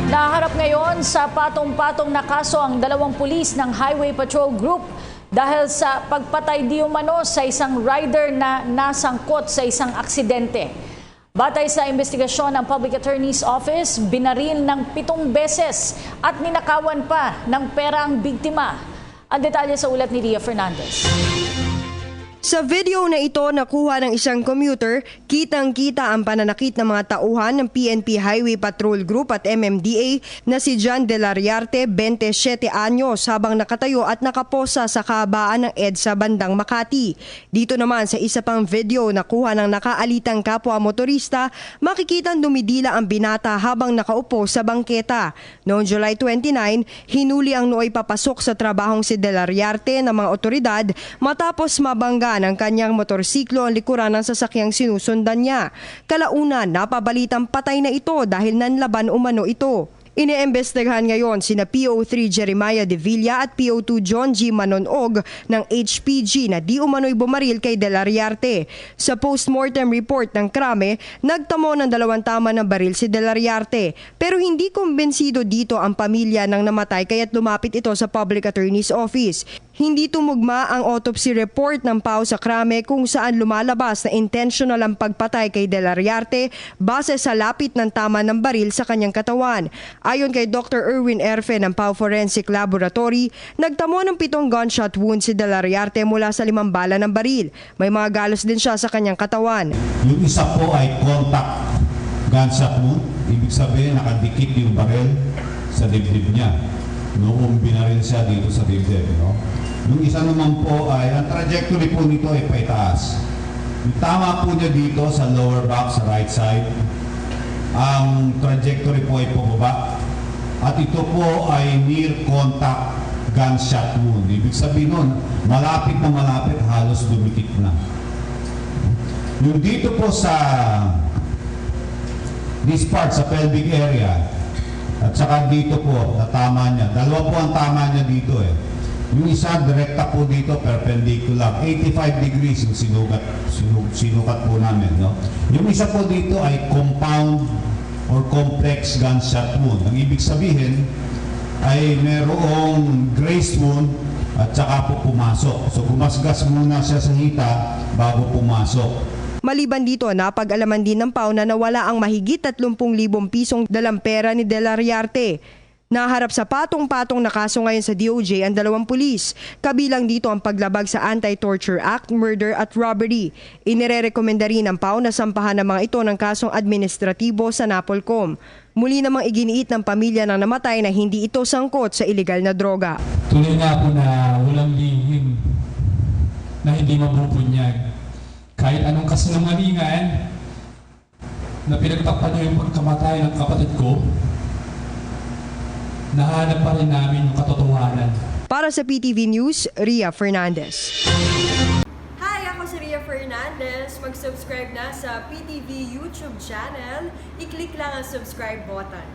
Naharap ngayon sa patong-patong na kaso ang dalawang pulis ng Highway Patrol Group dahil sa pagpatay di umano sa isang rider na nasangkot sa isang aksidente. Batay sa investigasyon ng Public Attorney's Office, binaril ng 7 beses at ninakawan pa ng pera ang biktima. Ang detalye sa ulat ni Ria Fernandez. Sa video na ito nakuha ng isang commuter, kitang-kita ang pananakit ng mga tauhan ng PNP Highway Patrol Group at MMDA na si John Delariarte, 27 anyos, habang nakatayo at nakaposa sa kahabaan ng EDSA bandang Makati. Dito naman sa isa pang video nakuha ng nakaalitang kapwa motorista, makikitang dumidila ang binata habang nakaupo sa bangketa. Noong July 29, hinuli ang nooy papasok sa trabahong si Delariarte ng mga otoridad matapos mabangga ng kanyang motorsiklo ang likuran ng sasakyang sinusundan niya. Kalaunan, napabalitang patay na ito dahil nanlaban umano ito. Iniimbestigahan ngayon sina PO3 Jeremiah De Villa at PO2 John G. Manonog ng HPG na di umano'y bumaril kay Delariarte. Sa post-mortem report ng krame, nagtamo ng 2 tama ng baril si Delariarte. Pero hindi kumbensido dito ang pamilya ng namatay kaya't lumapit ito sa Public Attorney's Office. Hindi tumugma ang autopsy report ng PAO sa krame kung saan lumalabas na intentional ang pagpatay kay Delariarte base sa lapit ng tama ng baril sa kanyang katawan. Ayon kay Dr. Erwin Erfe ng PAO Forensic Laboratory, nagtamo ng 7 gunshot wounds si Delariarte mula sa 5 bala ng baril. May mga galos din siya sa kanyang katawan. Yung isa po ay contact gunshot wound. Ibig sabihin nakadikit yung baril sa dibdib niya. Noong binaril siya dito sa dibdib. No? Yung isa naman po ay, ang trajectory po nito ay paitaas. Yung tama po niya dito sa lower back, sa right side. Ang trajectory po ay pababa. At ito po ay near contact gunshot wound. Ibig sabihin nun, malapit na malapit, halos dumikit na. Yung dito po sa this part, sa pelvic area, at saka dito po, na tama niya. Dalawa po ang tama niya dito eh. Yung isa, direkta po dito, perpendicular. 85 degrees yung sinukat po namin. No? Yung isa po dito ay compound or complex gunshot wound. Ang ibig sabihin ay merong graze wound at saka po pumasok. So gumasgas muna siya sa hita bago pumasok. Maliban dito, napag-alaman din ng PAO na nawala ang mahigit 30,000 pisong dalang pera ni Delariarte. Naharap sa patong-patong na kaso ngayon sa DOJ ang 2 pulis. Kabilang dito ang paglabag sa Anti-Torture Act, murder at robbery. Inirerekomenda rin ng PAO na sampahan ng mga ito ng kasong administratibo sa NAPOLCOM. Muli namang iginiit ng pamilya ng namatay na hindi ito sangkot sa ilegal na droga. Tunay nga po na walang lihim na hindi mabubunyag. Kahit anong kasinungalingan na pinagtakpan niyo yung pagkamatay ng kapatid ko, nahanap pa rin namin yung katotohanan. Para sa PTV News, Ria Fernandez. Hi, ako si Ria Fernandez. Mag-subscribe na sa PTV YouTube channel. I-click lang ang subscribe button.